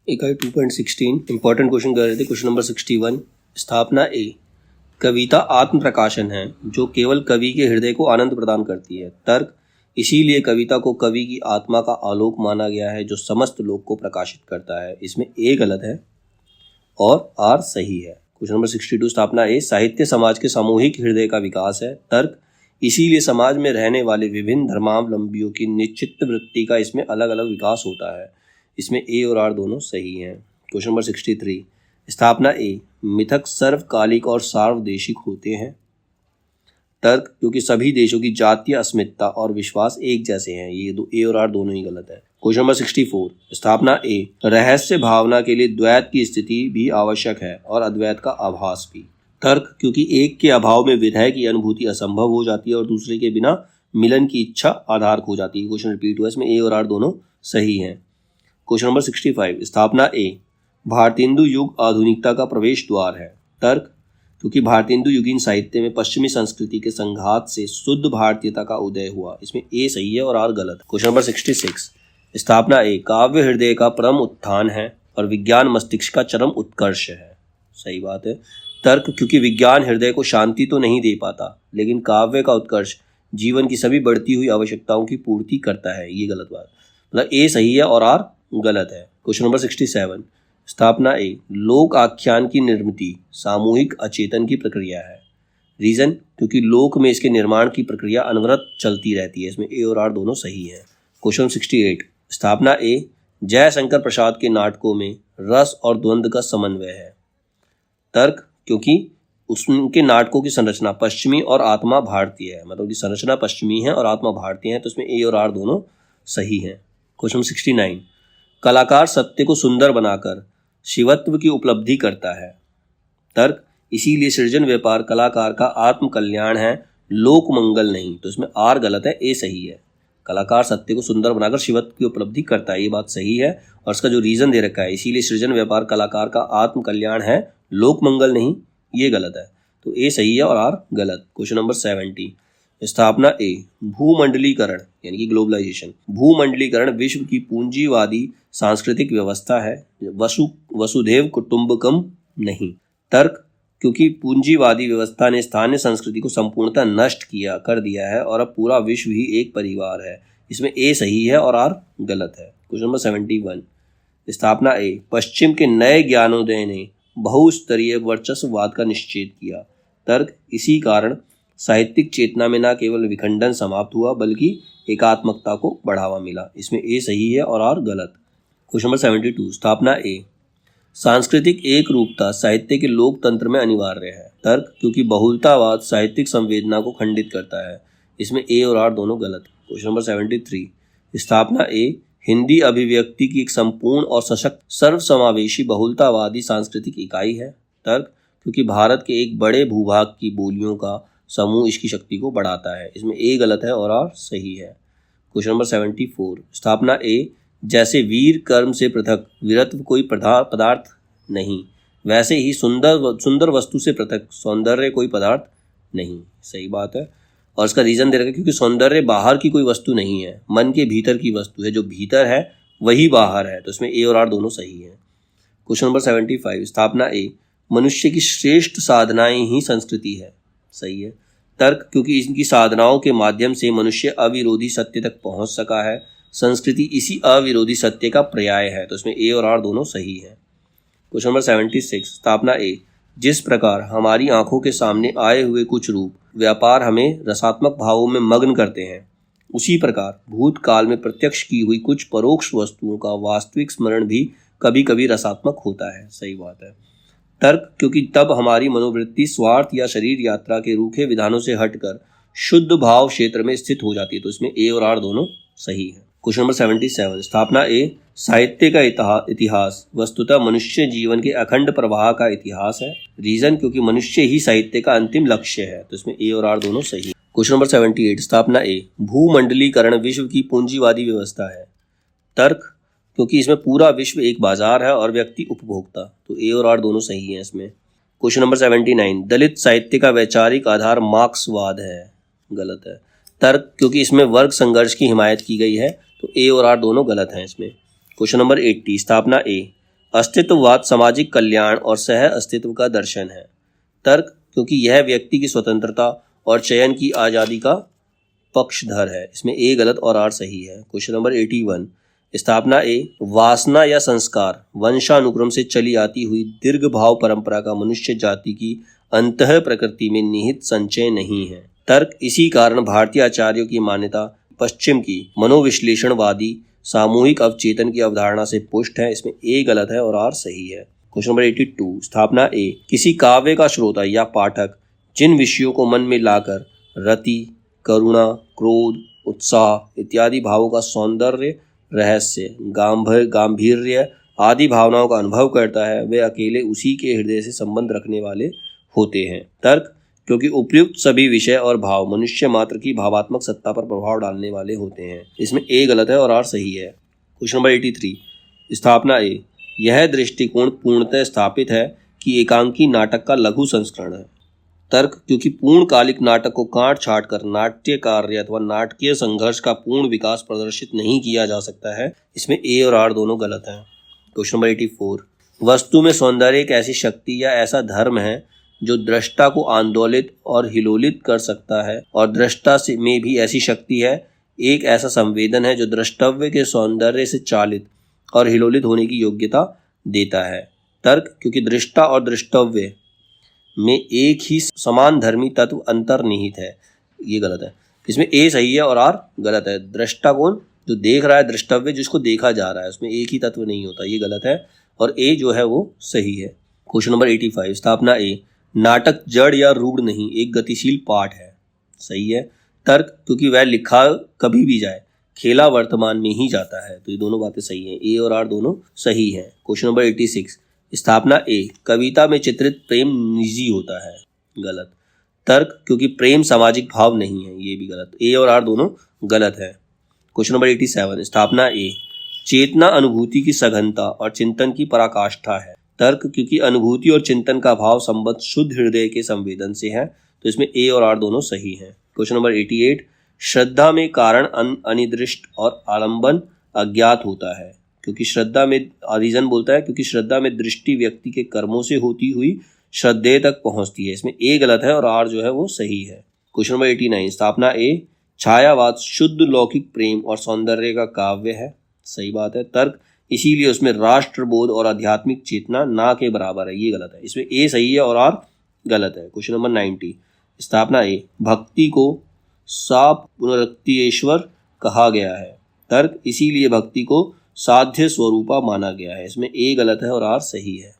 इकाई 2.16 important question कर रहे थे। क्वेश्चन नंबर 61, स्थापना ए। कविता आत्म प्रकाशन है जो केवल कवि के हृदय को आनंद प्रदान करती है। तर्क, इसीलिए कविता को कवि की आत्मा का आलोक माना गया है जो समस्त लोक को प्रकाशित करता है। इसमें ए गलत है और आर सही है। क्वेश्चन नंबर 62, स्थापना ए। साहित्य समाज के सामूहिक हृदय का विकास है। तर्क, इसीलिए समाज में रहने वाले विभिन्न धर्मावलंबियों की निश्चित वृत्ति का इसमें अलग अलग विकास होता है। इसमें ए और आर दोनों सही हैं। क्वेश्चन नंबर 63, स्थापना ए। मिथक सर्वकालिक और सार्वदेशिक होते हैं। तर्क, क्योंकि सभी देशों की जातीय अस्मिता और विश्वास एक जैसे हैं। ये दो ए और आर दोनों ही गलत है। क्वेश्चन नंबर 64, स्थापना ए। रहस्य भावना के लिए द्वैत की स्थिति भी आवश्यक है और अद्वैत का आभास भी। तर्क, क्योंकि एक के अभाव में विरह की अनुभूति असंभव हो जाती है और दूसरे के बिना मिलन की इच्छा आधार खो जाती है। क्वेश्चन रिपीट हुआ, इसमें ए और आर दोनों सही हैं। क्वेश्चन नंबर 65, स्थापना ए। भारतेंदु युग आधुनिकता का प्रवेश द्वार है। तर्क, क्योंकि भारतेंदु युगीन साहित्य में पश्चिमी संस्कृति के संघात से शुद्ध भारतीयता का उदय हुआ। इसमें ए सही है और आर गलत। क्वेश्चन नंबर 66, स्थापना ए। काव्य हृदय का परम उत्थान है और विज्ञान मस्तिष्क का चरम उत्कर्ष है। सही बात है। तर्क, क्योंकि विज्ञान हृदय को शांति तो नहीं दे पाता लेकिन काव्य का उत्कर्ष जीवन की सभी बढ़ती हुई आवश्यकताओं की पूर्ति करता है। ये गलत बात, मतलब ए सही है और आर गलत है। क्वेश्चन नंबर 67, स्थापना ए। लोक आख्यान की निर्मिति सामूहिक अचेतन की प्रक्रिया है। रीजन, क्योंकि लोक में इसके निर्माण की प्रक्रिया अनवरत चलती रहती है। इसमें ए और आर दोनों सही हैं। क्वेश्चन 68, स्थापना ए। जयशंकर प्रसाद के नाटकों में रस और द्वंद्व का समन्वय है। तर्क, क्योंकि उनके नाटकों की संरचना पश्चिमी और आत्मा भारतीय है, मतलब कि संरचना पश्चिमी है और आत्मा भारतीय है। तो इसमें ए और आर दोनों सही हैं। क्वेश्चन 69, कलाकार सत्य को सुंदर बनाकर शिवत्व की उपलब्धि करता है। तर्क, इसीलिए सृजन व्यापार कलाकार का आत्म कल्याण है, लोक मंगल नहीं। तो इसमें आर गलत है, ए सही है। कलाकार सत्य को सुंदर बनाकर शिवत्व की उपलब्धि करता है, ये बात सही है। और इसका जो रीजन दे रखा है, इसीलिए सृजन व्यापार कलाकार का आत्म कल्याण है, लोक मंगल नहीं, ये गलत है। तो ए सही है और आर गलत। क्वेश्चन नंबर 70, स्थापना ए। भूमंडलीकरण यानी कि ग्लोबलाइजेशन। भूमंडलीकरण विश्व की पूंजीवादी सांस्कृतिक व्यवस्था है, वसुधैव कुटुंबकम नहीं। तर्क, क्योंकि पूंजीवादी व्यवस्था ने स्थानीय संस्कृति को संपूर्णतः नष्ट कर दिया है और अब पूरा विश्व ही एक परिवार है। इसमें ए सही है और आर गलत है। क्वेश्चन नंबर 71, स्थापना ए। पश्चिम के नए ज्ञानोदय ने बहुस्तरीय वर्चस्ववाद का निश्चय किया। तर्क, इसी कारण साहित्यिक चेतना में न केवल विखंडन समाप्त हुआ बल्कि एकात्मकता को बढ़ावा मिला। इसमें ए सही है और आर गलत। क्वेश्चन नंबर 72, स्थापना ए। सांस्कृतिक एक रूपता साहित्य के लोकतंत्र में अनिवार्य है। तर्क, क्योंकि बहुलतावाद साहित्यिक संवेदना को खंडित करता है। इसमें ए और आर दोनों गलत। क्वेश्चन नंबर 73, स्थापना ए। हिंदी अभिव्यक्ति की एक संपूर्ण और सशक्त सर्वसमावेशी बहुलतावादी सांस्कृतिक इकाई है। तर्क, क्योंकि भारत के एक बड़े भूभाग की बोलियों का समूह इसकी शक्ति को बढ़ाता है। इसमें ए गलत है और आर सही है। क्वेश्चन नंबर 74, स्थापना ए। जैसे वीर कर्म से पृथक वीरत्व कोई पदार्थ नहीं, वैसे ही सुंदर वस्तु से पृथक सौंदर्य कोई पदार्थ नहीं। सही बात है। और इसका रीजन दे रखा है, क्योंकि सौंदर्य बाहर की कोई वस्तु नहीं है, मन के भीतर की वस्तु है। जो भीतर है वही बाहर है। तो इसमें ए और आर दोनों सही है। क्वेश्चन नंबर 75, स्थापना ए। मनुष्य की श्रेष्ठ साधनाएं ही संस्कृति है। सही है। तर्क, क्योंकि इनकी साधनाओं के माध्यम से मनुष्य अविरोधी सत्य तक पहुंच सका है। संस्कृति इसी अविरोधी सत्य का पर्याय है। तो इसमें ए और आर दोनों सही है। क्वेश्चन नंबर 76, स्थापना ए। जिस प्रकार हमारी आंखों के सामने आए हुए कुछ रूप व्यापार हमें रसात्मक भावों में मग्न करते हैं, उसी प्रकार भूतकाल में प्रत्यक्ष की हुई कुछ परोक्ष वस्तुओं का वास्तविक स्मरण भी कभी कभी रसात्मक होता है। सही बात है। तर्क, क्योंकि तब हमारी मनोवृत्ति स्वार्थ या शरीर यात्रा के रूखे विधानों से हटकर शुद्ध भाव क्षेत्र में स्थित हो जाती है। तो इसमें ए और आर दोनों सही है। क्वेश्चन नंबर 77, स्थापना ए। साहित्य का इतिहास वस्तुतः मनुष्य जीवन के अखंड प्रवाह का इतिहास है। रीजन, क्योंकि मनुष्य ही साहित्य का अंतिम लक्ष्य है। तो इसमें ए और आर दोनों सही है। क्वेश्चन नंबर 78, स्थापना ए। भूमंडलीकरण विश्व की पूंजीवादी व्यवस्था है। तर्क, क्योंकि इसमें पूरा विश्व एक बाजार है और व्यक्ति उपभोक्ता। तो ए और आर दोनों सही है इसमें। क्वेश्चन नंबर 79, दलित साहित्य का वैचारिक आधार मार्क्सवाद है। गलत है। तर्क, क्योंकि इसमें वर्ग संघर्ष की हिमायत की गई है। तो ए और आर दोनों गलत हैं इसमें। क्वेश्चन नंबर 80, स्थापना ए। अस्तित्ववाद सामाजिक कल्याण और सह अस्तित्व का दर्शन है। तर्क, क्योंकि यह व्यक्ति की स्वतंत्रता और चयन की आज़ादी का पक्षधर है। इसमें ए गलत और आर सही है। क्वेश्चन नंबर 81, स्थापना ए, वासना या संस्कार वंशानुक्रम से चली आती हुई दीर्घ भाव परंपरा का मनुष्य जाति की अंतः प्रकृति में निहित संचय नहीं है। तर्क, इसी कारण भारतीय आचार्यों की मान्यता पश्चिम की मनोविश्लेषणवादी सामूहिक अवचेतन की अवधारणा से पुष्ट है। इसमें ए गलत है और आर सही है। क्वेश्चन नंबर 82, स्थापना ए, किसी काव्य का श्रोता या पाठक जिन विषयों को मन में लाकर रति, करुणा, क्रोध, उत्साह इत्यादि भावों का सौंदर्य, रहस्य, गांभीर्य आदि भावनाओं का अनुभव करता है, वे अकेले उसी के हृदय से संबंध रखने वाले होते हैं। तर्क, क्योंकि उपयुक्त सभी विषय और भाव मनुष्य मात्र की भावात्मक सत्ता पर प्रभाव डालने वाले होते हैं। इसमें ए गलत है और आर सही है। क्वेश्चन नंबर 83, स्थापना ए, यह दृष्टिकोण पूर्णतः स्थापित है कि एकांकी नाटक का लघु संस्करण है। तर्क, क्योंकि पूर्णकालिक नाटक को काट छाट कर नाट्य कार्य अथवा नाटकीय संघर्ष का पूर्ण विकास प्रदर्शित नहीं किया जा सकता है। इसमें ए और आर दोनों गलत हैं। क्वेश्चन नंबर 84, वस्तु में सौंदर्य एक ऐसी शक्ति या ऐसा धर्म है जो दृष्टा को आंदोलित और हिलोलित कर सकता है, और दृष्टा से में भी ऐसी शक्ति है, एक ऐसा संवेदन है जो द्रष्टव्य के सौंदर्य से चालित और हिलोलित होने की योग्यता देता है। तर्क, क्योंकि दृष्टा और दृष्टव्य में एक ही समान धर्मी तत्व अंतर्निहित है। ये गलत है। इसमें ए सही है और आर गलत है। दृष्टा कौन? जो देख रहा है, दृष्टव्य जिसको देखा जा रहा है, उसमें एक ही तत्व नहीं होता, ये गलत है और ए जो है वो सही है। क्वेश्चन नंबर 85, स्थापना ए, नाटक जड़ या रूढ़ नहीं, एक गतिशील पाठ है। सही है। तर्क, क्योंकि वह लिखा कभी भी जाए, खेला वर्तमान में ही जाता है। तो ये दोनों बातें सही हैं। ए और आर दोनों सही हैं। क्वेश्चन नंबर 86, स्थापना ए, कविता में चित्रित प्रेम निजी होता है। गलत। तर्क, क्योंकि प्रेम सामाजिक भाव नहीं है। ये भी गलत। ए और आर दोनों गलत है। क्वेश्चन नंबर 87, स्थापना ए, चेतना अनुभूति की सघनता और चिंतन की पराकाष्ठा है। तर्क, क्योंकि अनुभूति और चिंतन का भाव संबद्ध शुद्ध हृदय के संवेदन से है। तो इसमें ए और आर दोनों सही हैं। क्वेश्चन नंबर 88, श्रद्धा में कारण अनिर्दिष्ट और आलंबन अज्ञात होता है। क्योंकि श्रद्धा में, रीजन बोलता है क्योंकि श्रद्धा में दृष्टि व्यक्ति के कर्मों से होती हुई श्रद्धेय तक पहुंचती है। इसमें ए गलत है और आर जो है वो सही है। क्वेश्चन नंबर 89, स्थापना ए, छायावाद शुद्ध लौकिक प्रेम और सौंदर्य का काव्य है। सही बात है। तर्क, इसीलिए उसमें राष्ट्रबोध और आध्यात्मिक चेतना ना के बराबर है। ये गलत है। इसमें ए सही है और आर गलत है। क्वेश्चन नंबर 90, स्थापना ए, भक्ति को सा पुनरुक्तिश्वर कहा गया है। तर्क, इसीलिए भक्ति को साध्य स्वरूपा माना गया है। इसमें ए गलत है और आर सही है।